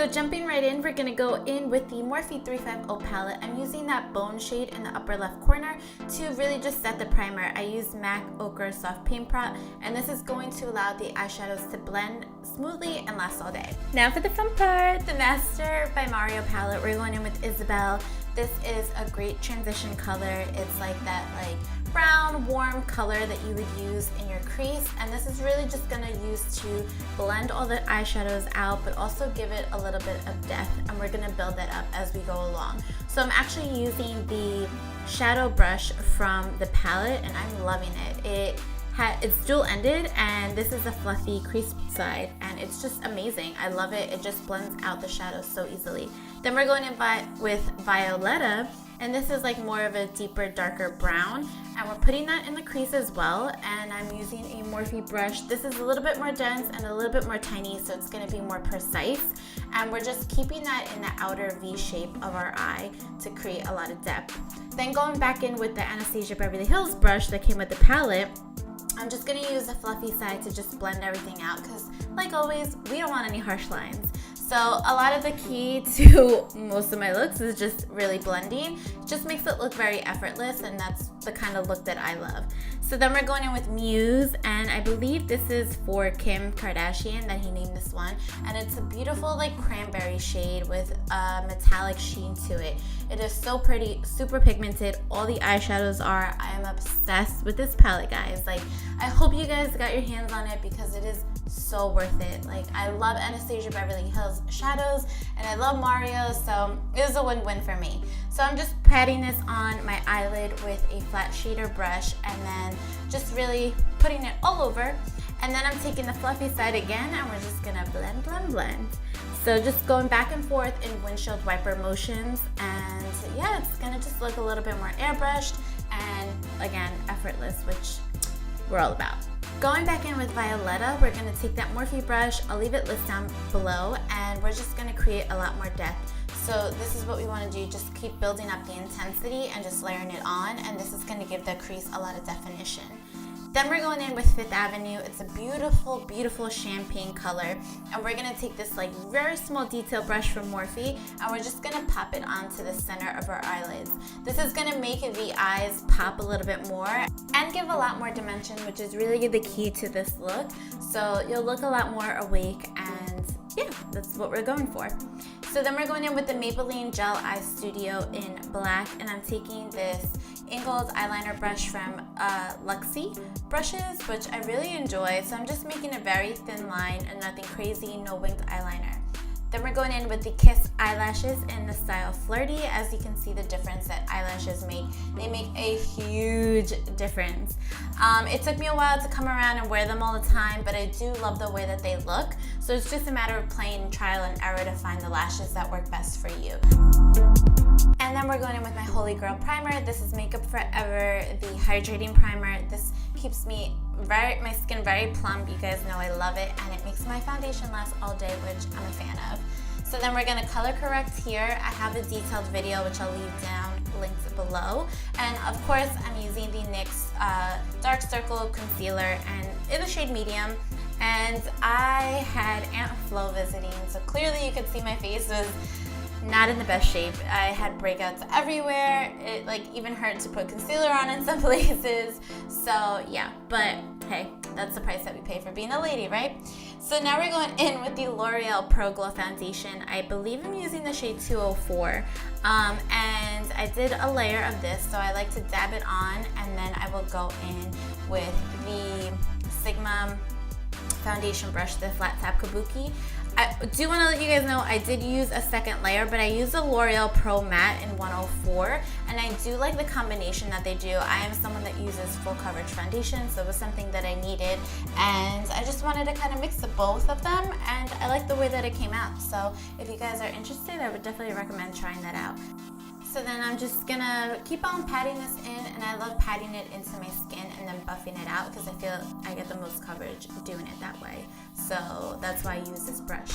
So jumping right in, we're going to go in with the Morphe 350 palette. I'm using that bone shade in the upper left corner to really just set the primer. I used MAC Ochre Soft Paint Pot, and this is going to allow the eyeshadows to blend smoothly and last all day. Now for the fun part, the Master by Mario palette. We're going in with Isabel. This is a great transition color. It's like that brown, warm color that you would use in your crease, and this is really just gonna use to blend all the eyeshadows out, but also give it a little bit of depth, and we're gonna build that up as we go along. So I'm actually using the shadow brush from the palette, and I'm loving it. It's dual-ended, and this is a fluffy crease side, and it's just amazing. I love it. It just blends out the shadows so easily. Then we're going in with Violetta, and this is like more of a deeper, darker brown, and we're putting that in the crease as well. And I'm using a Morphe brush. This is a little bit more dense and a little bit more tiny, so it's going to be more precise. And we're just keeping that in the outer V shape of our eye to create a lot of depth. Then going back in with the Anastasia Beverly Hills brush that came with the palette, I'm just going to use the fluffy side to just blend everything out, because like always, we don't want any harsh lines. So a lot of the key to most of my looks is just really blending. It just makes it look very effortless, and that's the kind of look that I love. So then we're going in with Muse, and I believe this is for Kim Kardashian that he named this one. And it's a beautiful cranberry shade with a metallic sheen to it. It is so pretty, super pigmented. All the eyeshadows are. I am obsessed with this palette, guys. I hope you guys got your hands on it, because it is so worth it. I love Anastasia Beverly Hills shadows, and I love Mario, so it was a win-win for me. So I'm just patting this on my eyelid with a flat shader brush, and then just really putting it all over. And then I'm taking the fluffy side again, and we're just gonna blend, blend, blend. So just going back and forth in windshield wiper motions, and yeah, it's gonna just look a little bit more airbrushed and again, effortless, which we're all about. Going back in with Violetta, we're going to take that Morphe brush, I'll leave it listed down below, and we're just going to create a lot more depth. So this is what we want to do, just keep building up the intensity and just layering it on, and this is going to give the crease a lot of definition. Then we're going in with Fifth Avenue. It's a beautiful, beautiful champagne color, and we're going to take this very small detail brush from Morphe, and we're just going to pop it onto the center of our eyelids. This is going to make the eyes pop a little bit more and give a lot more dimension, which is really the key to this look. So you'll look a lot more awake, and yeah, that's what we're going for. So then we're going in with the Maybelline Gel Eye Studio in black, and I'm taking this Ingold eyeliner brush from Luxie brushes, which I really enjoy. So I'm just making a very thin line and nothing crazy, no winged eyeliner. Then we're going in with the Kiss eyelashes in the style Flirty. As you can see the difference that eyelashes make. They make a huge difference. It took me a while to come around and wear them all the time, but I do love the way that they look. So it's just a matter of playing trial and error to find the lashes that work best for you. And then we're going in with my Holy Grail primer. This is Makeup Forever, the hydrating primer. This keeps my skin very plump. You guys know I love it, and it makes my foundation last all day, which I'm a fan of. So then we're going to color correct here. I have a detailed video, which I'll leave down linked below. And of course, I'm using the NYX Dark Circle Concealer, and in the shade Medium. And I had Aunt Flo visiting, so clearly you could see my face was not in the best shape. I had breakouts everywhere. It even hurt to put concealer on in some places. So yeah, but hey, that's the price that we pay for being a lady, right? So now we're going in with the L'Oreal Pro Glow Foundation. I believe I'm using the shade 204. And I did a layer of this, so I like to dab it on, and then I will go in with the Sigma foundation brush, the flat tap kabuki. I do want to let you guys know I did use a second layer, but I used the L'Oreal Pro Matte in 104, and I do like the combination that they do. I am someone that uses full coverage foundation, so it was something that I needed, and I just wanted to kind of mix the both of them, and I like the way that it came out. So if you guys are interested, I would definitely recommend trying that out. So then I'm just gonna keep on patting this in, and I love patting it into my skin and then buffing it out, because I feel I get the most coverage doing it that way. So that's why I use this brush.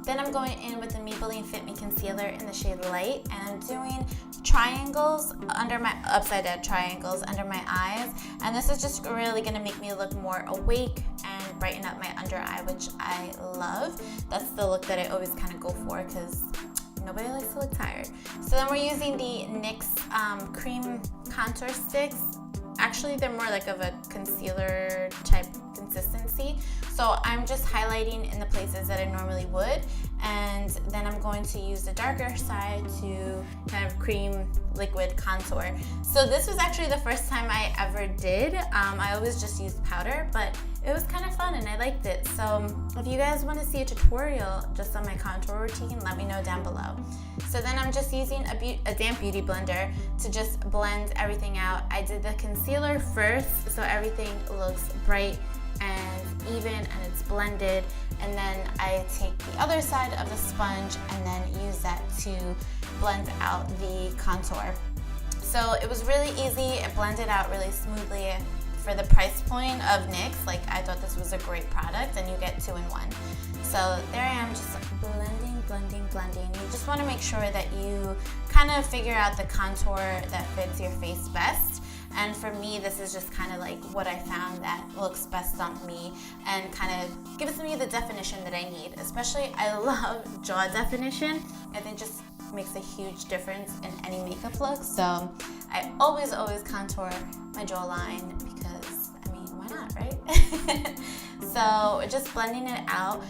Then I'm going in with the Maybelline Fit Me Concealer in the shade Light, and I'm doing triangles under my upside down triangles under my eyes, and this is just really gonna make me look more awake and like brighten up my under eye, which I love. That's the look that I always kind of go for because nobody likes to look tired. So then we're using the NYX cream contour sticks. Actually, they're more like of a concealer type consistency. So I'm just highlighting in the places that I normally would, and then I'm going to use the darker side to kind of cream liquid contour. So this was actually the first time I ever did. I always just used powder, but it was kind of fun and I liked it. So if you guys want to see a tutorial just on my contour routine, let me know down below. So then I'm just using a damp beauty blender to just blend everything out. I did the concealer first, so everything looks bright and even and it's blended, and then I take the other side of the sponge and then use that to blend out the contour. So it was really easy, it blended out really smoothly. For the price point of NYX, like I thought this was a great product, and you get 2 in 1. So there I am, just blending, blending, blending. You just want to make sure that you kind of figure out the contour that fits your face best. And for me, this is just kind of like what I found that looks best on me and kind of gives me the definition that I need. Especially, I love jaw definition. I think just makes a huge difference in any makeup look. So I always contour my jawline because, I mean, why not, right? So just blending it out.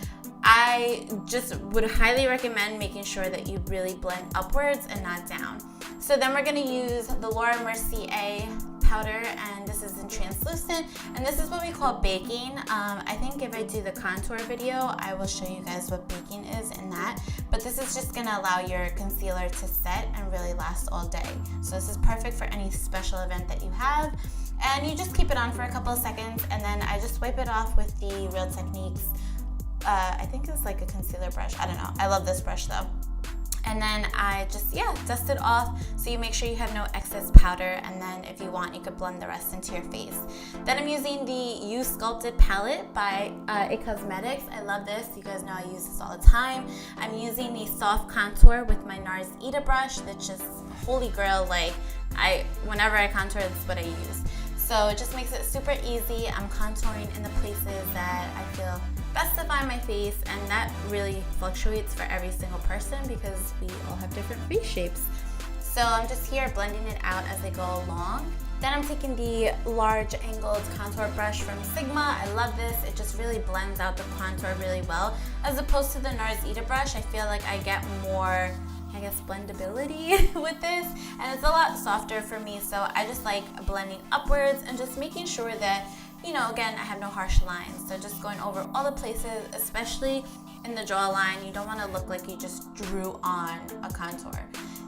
I just would highly recommend making sure that you really blend upwards and not down. So then we're going to use the Laura Mercier powder, and this is in translucent, and this is what we call baking. I think if I do the contour video, I will show you guys what baking is in that, but this is just going to allow your concealer to set and really last all day. So this is perfect for any special event that you have, and you just keep it on for a couple of seconds, and then I just wipe it off with the Real Techniques. I think it's like a concealer brush. I don't know. I love this brush though. And then I just, dust it off so you make sure you have no excess powder, and then if you want, you could blend the rest into your face. Then I'm using the You Sculpted palette by It Cosmetics. I love this. You guys know I use this all the time. I'm using the soft contour with my NARS Ita brush. That's just holy grail. Like, whenever I contour, that's what I use. So it just makes it super easy. I'm contouring in the places that I feel best define my face, and that really fluctuates for every single person because we all have different face shapes. So I'm just here blending it out as I go along. Then I'm taking the large angled contour brush from Sigma. I love this. It just really blends out the contour really well. As opposed to the NARS Ita brush, I feel like I get more, I guess, blendability with this, and it's a lot softer for me. So I just like blending upwards and just making sure that, you know, again, I have no harsh lines. So just going over all the places, especially in the jawline. You don't want to look like you just drew on a contour.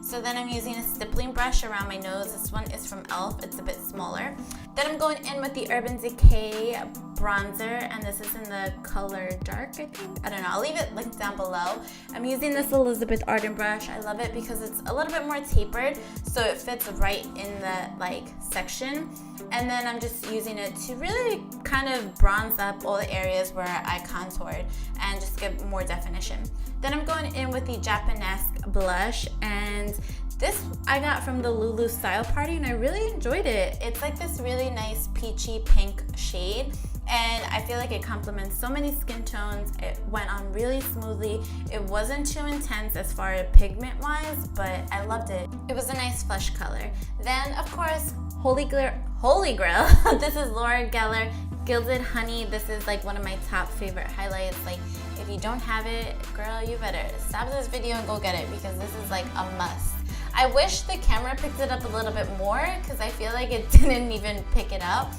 So then I'm using a stippling brush around my nose. This one is from e.l.f. It's a bit smaller. Then I'm going in with the Urban Decay bronzer, and this is in the color dark, I think. I don't know. I'll leave it linked down below. I'm using this Elizabeth Arden brush. I love it because it's a little bit more tapered, so it fits right in the section. And then I'm just using it to really kind of bronze up all the areas where I contoured and just give more definition. Then I'm going in with the Japanesque blush, and this I got from the Lulu Style Party, and I really enjoyed it. It's like this really nice peachy pink shade, and I feel like it complements so many skin tones. It went on really smoothly. It wasn't too intense as far as pigment wise, but I loved it. It was a nice flesh color. Then of course, Holy Grail. This is Laura Geller Gilded Honey. This is like one of my top favorite highlights. Like, if you don't have it, girl, you better stop this video and go get it because this is like a must. I wish the camera picked it up a little bit more because I feel like it didn't even pick it up.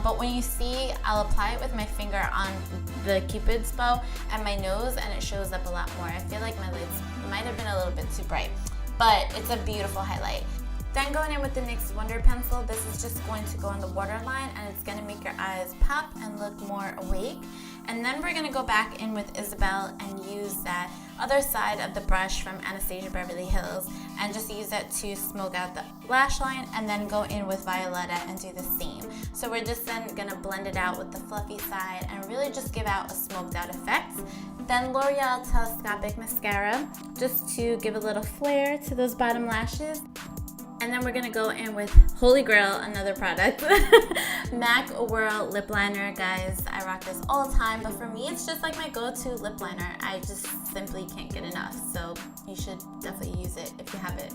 But when you see, I'll apply it with my finger on the Cupid's bow and my nose, and it shows up a lot more. I feel like my lids might have been a little bit too bright, but it's a beautiful highlight. Then going in with the NYX Wonder Pencil, this is just going to go on the waterline, and it's going to make your eyes pop and look more awake. And then we're going to go back in with Isabel and use that other side of the brush from Anastasia Beverly Hills and just use that to smoke out the lash line, and then go in with Violetta and do the same. So we're just then going to blend it out with the fluffy side and really just give out a smoked out effect. Then L'Oreal Telescopic Mascara, just to give a little flare to those bottom lashes. And And then we're gonna go in with Holy Grail, another product, MAC Whirl Lip Liner. Guys, I rock this all the time, but for me, it's just like my go-to lip liner. I just simply can't get enough, so you should definitely use it if you have it.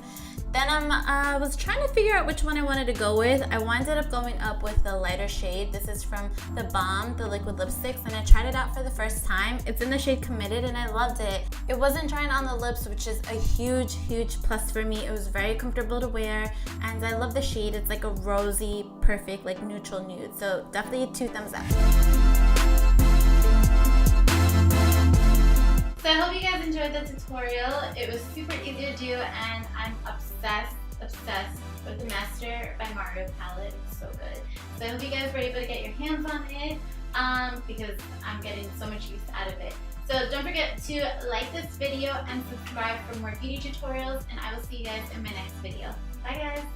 Then I was trying to figure out which one I wanted to go with. I ended up going up with the lighter shade. This is from The Balm, the liquid lipsticks, and I tried it out for the first time. It's in the shade Committed, and I loved it. It wasn't drying on the lips, which is a huge, huge plus for me. It was very comfortable to wear, and I love the shade. It's like a rosy, perfect, like neutral nude. So definitely 2 thumbs up. So I hope you guys enjoyed the tutorial. It was super easy to do, and I'm obsessed with the Master by Mario palette. It's so good. So I hope you guys were able to get your hands on it because I'm getting so much use out of it. So don't forget to like this video and subscribe for more beauty tutorials, and I will see you guys in my next video. Bye guys!